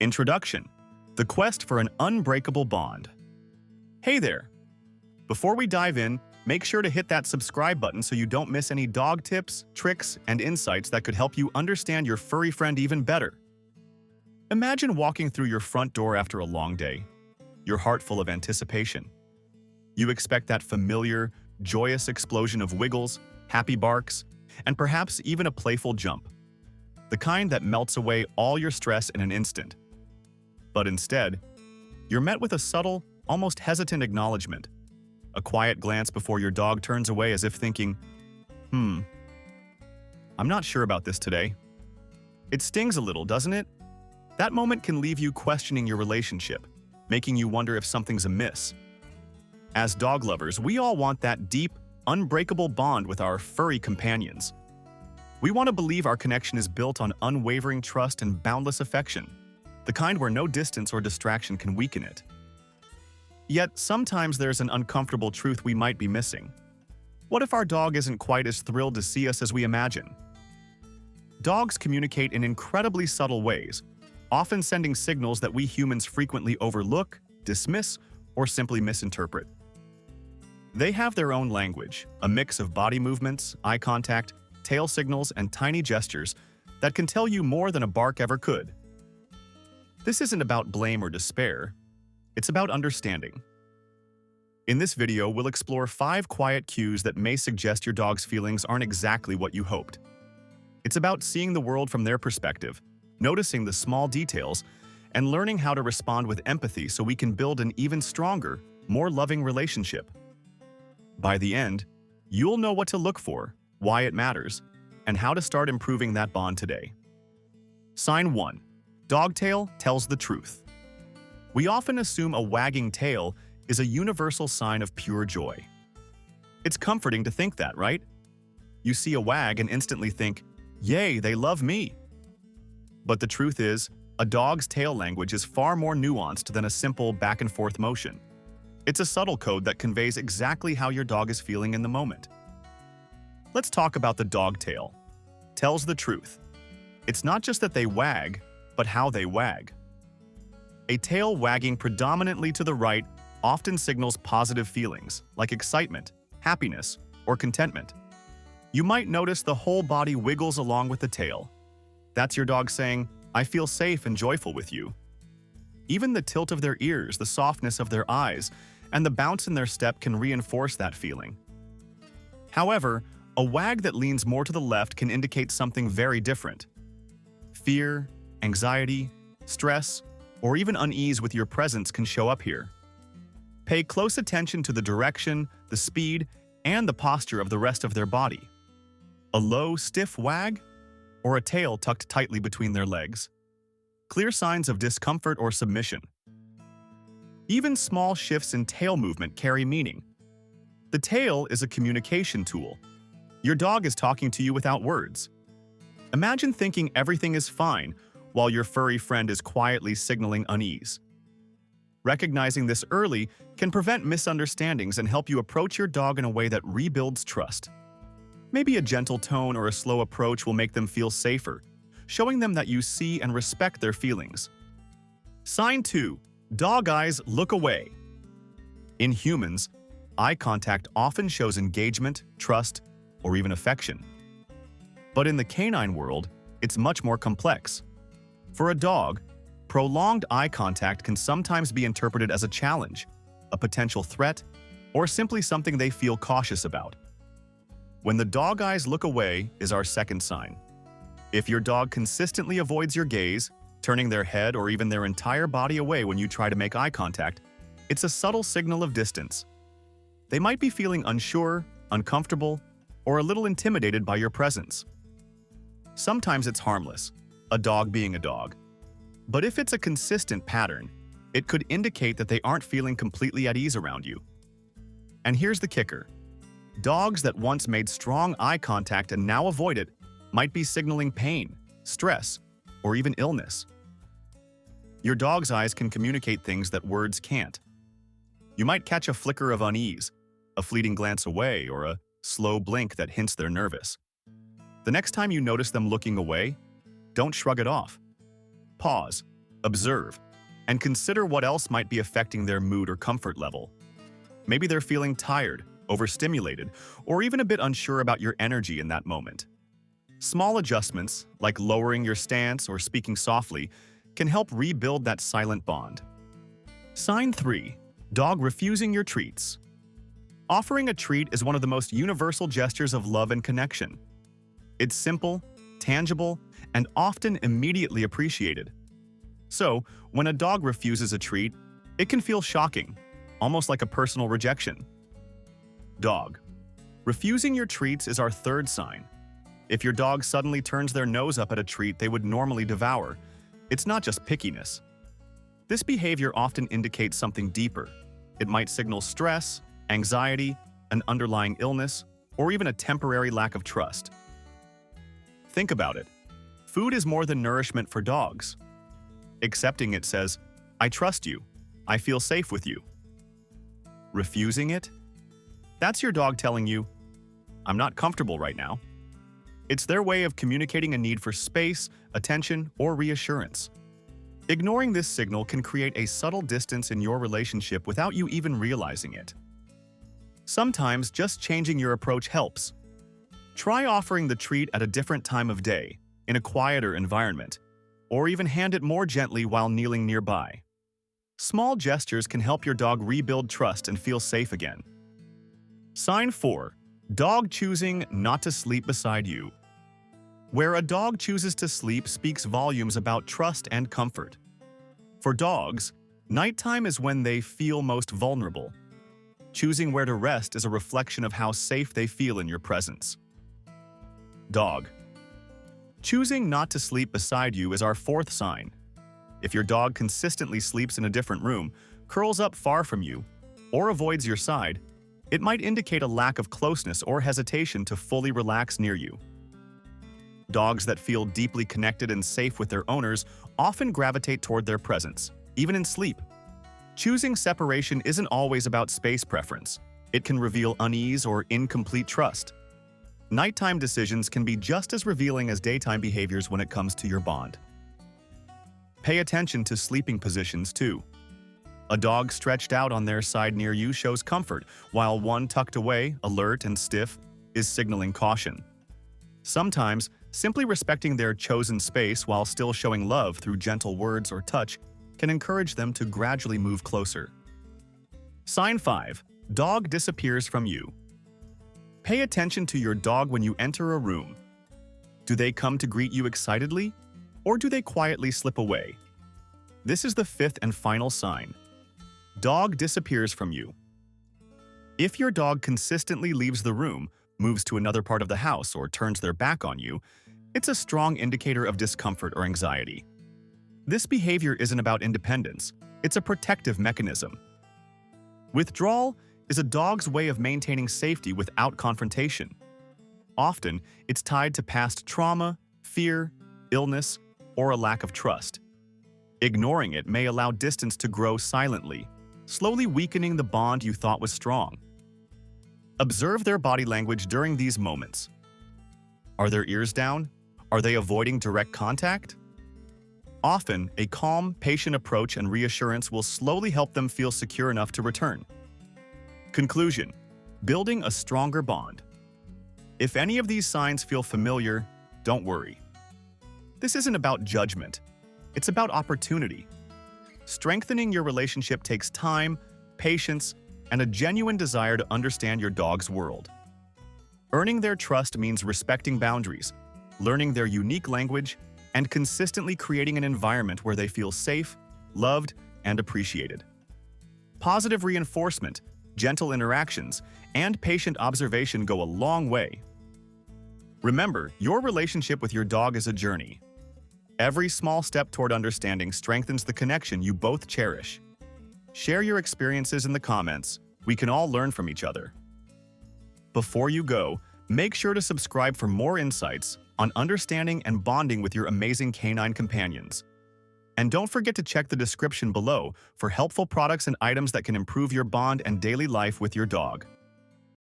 Introduction: The quest for an unbreakable bond. Hey there! Before we dive in, make sure to hit that subscribe button so you don't miss any dog tips, tricks, and insights that could help you understand your furry friend even better. Imagine walking through your front door after a long day, your heart full of anticipation. You expect that familiar, joyous explosion of wiggles, happy barks, and perhaps even a playful jump. The kind that melts away all your stress in an instant. But instead, you're met with a subtle, almost hesitant acknowledgement. A quiet glance before your dog turns away as if thinking, I'm not sure about this today. It stings a little, doesn't it? That moment can leave you questioning your relationship, making you wonder if something's amiss. As dog lovers, we all want that deep, unbreakable bond with our furry companions. We want to believe our connection is built on unwavering trust and boundless affection, the kind where no distance or distraction can weaken it. Yet, sometimes there's an uncomfortable truth we might be missing. What if our dog isn't quite as thrilled to see us as we imagine? Dogs communicate in incredibly subtle ways, often sending signals that we humans frequently overlook, dismiss, or simply misinterpret. They have their own language, a mix of body movements, eye contact, tail signals, and tiny gestures that can tell you more than a bark ever could. This isn't about blame or despair. It's about understanding. In this video, we'll explore 5 quiet cues that may suggest your dog's feelings aren't exactly what you hoped. It's about seeing the world from their perspective, noticing the small details, and learning how to respond with empathy so we can build an even stronger, more loving relationship. By the end, you'll know what to look for, why it matters, and how to start improving that bond today. Sign 1. Dog tail tells the truth. We often assume a wagging tail is a universal sign of pure joy. It's comforting to think that, right? You see a wag and instantly think, "Yay, they love me." But the truth is, a dog's tail language is far more nuanced than a simple back-and-forth motion. It's a subtle code that conveys exactly how your dog is feeling in the moment. Let's talk about the dog tail. Tells the truth. It's not just that they wag, but how they wag. A tail wagging predominantly to the right often signals positive feelings, like excitement, happiness, or contentment. You might notice the whole body wiggles along with the tail. That's your dog saying, "I feel safe and joyful with you." Even the tilt of their ears, the softness of their eyes, and the bounce in their step can reinforce that feeling. However, a wag that leans more to the left can indicate something very different. Fear, anxiety, stress, or even unease with your presence can show up here. Pay close attention to the direction, the speed, and the posture of the rest of their body. A low, stiff wag, or a tail tucked tightly between their legs. Clear signs of discomfort or submission. Even small shifts in tail movement carry meaning. The tail is a communication tool. Your dog is talking to you without words. Imagine thinking everything is fine while your furry friend is quietly signaling unease. Recognizing this early can prevent misunderstandings and help you approach your dog in a way that rebuilds trust. Maybe a gentle tone or a slow approach will make them feel safer, showing them that you see and respect their feelings. Sign 2. Dog eyes look away. In humans, eye contact often shows engagement, trust, or even affection. But in the canine world, it's much more complex. For a dog, prolonged eye contact can sometimes be interpreted as a challenge, a potential threat, or simply something they feel cautious about. When the dog eyes look away is our second sign. If your dog consistently avoids your gaze, turning their head or even their entire body away when you try to make eye contact, it's a subtle signal of distance. They might be feeling unsure, uncomfortable, or a little intimidated by your presence. Sometimes it's harmless, a dog being a dog. But if it's a consistent pattern, it could indicate that they aren't feeling completely at ease around you. And here's the kicker. Dogs that once made strong eye contact and now avoid it might be signaling pain, stress, or even illness. Your dog's eyes can communicate things that words can't. You might catch a flicker of unease, a fleeting glance away, or a slow blink that hints they're nervous. The next time you notice them looking away, don't shrug it off. Pause, Observe, and consider what else might be affecting their mood or comfort level. Maybe they're feeling tired, overstimulated, or even a bit unsure about your energy in that moment. Small adjustments, like lowering your stance or speaking softly, can help rebuild that silent bond. Sign 3. Dog refusing your treats. Offering a treat is one of the most universal gestures of love and connection. It's simple, tangible, and often immediately appreciated. So, when a dog refuses a treat, it can feel shocking, almost like a personal rejection. Dog. Refusing your treats is our third sign. If your dog suddenly turns their nose up at a treat they would normally devour, it's not just pickiness. This behavior often indicates something deeper. It might signal stress, anxiety, an underlying illness, or even a temporary lack of trust. Think about it. Food is more than nourishment for dogs. Accepting it says, "I trust you. I feel safe with you." Refusing it? That's your dog telling you, "I'm not comfortable right now." It's their way of communicating a need for space, attention, or reassurance. Ignoring this signal can create a subtle distance in your relationship without you even realizing it. Sometimes just changing your approach helps. Try offering the treat at a different time of day, in a quieter environment, or even hand it more gently while kneeling nearby. Small gestures can help your dog rebuild trust and feel safe again. Sign 4. Dog choosing not to sleep beside you. Where a dog chooses to sleep speaks volumes about trust and comfort. For dogs, nighttime is when they feel most vulnerable. Choosing where to rest is a reflection of how safe they feel in your presence. Dog. Choosing not to sleep beside you is our fourth sign. If your dog consistently sleeps in a different room, curls up far from you, or avoids your side, it might indicate a lack of closeness or hesitation to fully relax near you. Dogs that feel deeply connected and safe with their owners often gravitate toward their presence, even in sleep. Choosing separation isn't always about space preference. It can reveal unease or incomplete trust. Nighttime decisions can be just as revealing as daytime behaviors when it comes to your bond. Pay attention to sleeping positions too. A dog stretched out on their side near you shows comfort, while one tucked away, alert and stiff, is signaling caution. Sometimes, simply respecting their chosen space while still showing love through gentle words or touch can encourage them to gradually move closer. Sign 5. Dog disappears from you. Pay attention to your dog when you enter a room. Do they come to greet you excitedly, or do they quietly slip away? This is the fifth and final sign. Dog disappears from you. If your dog consistently leaves the room, moves to another part of the house, or turns their back on you, it's a strong indicator of discomfort or anxiety. This behavior isn't about independence, it's a protective mechanism. Withdrawal is a dog's way of maintaining safety without confrontation. Often, it's tied to past trauma, fear, illness, or a lack of trust. Ignoring it may allow distance to grow silently, slowly weakening the bond you thought was strong. Observe their body language during these moments. Are their ears down? Are they avoiding direct contact? Often, a calm, patient approach and reassurance will slowly help them feel secure enough to return. Conclusion: building a stronger bond. If any of these signs feel familiar, don't worry. This isn't about judgment. It's about opportunity. Strengthening your relationship takes time, patience, and a genuine desire to understand your dog's world. Earning their trust means respecting boundaries, learning their unique language, and consistently creating an environment where they feel safe, loved, and appreciated. Positive reinforcement, gentle interactions, and patient observation go a long way. Remember, your relationship with your dog is a journey. Every small step toward understanding strengthens the connection you both cherish. Share your experiences in the comments. We can all learn from each other. Before you go, make sure to subscribe for more insights on understanding and bonding with your amazing canine companions. And don't forget to check the description below for helpful products and items that can improve your bond and daily life with your dog.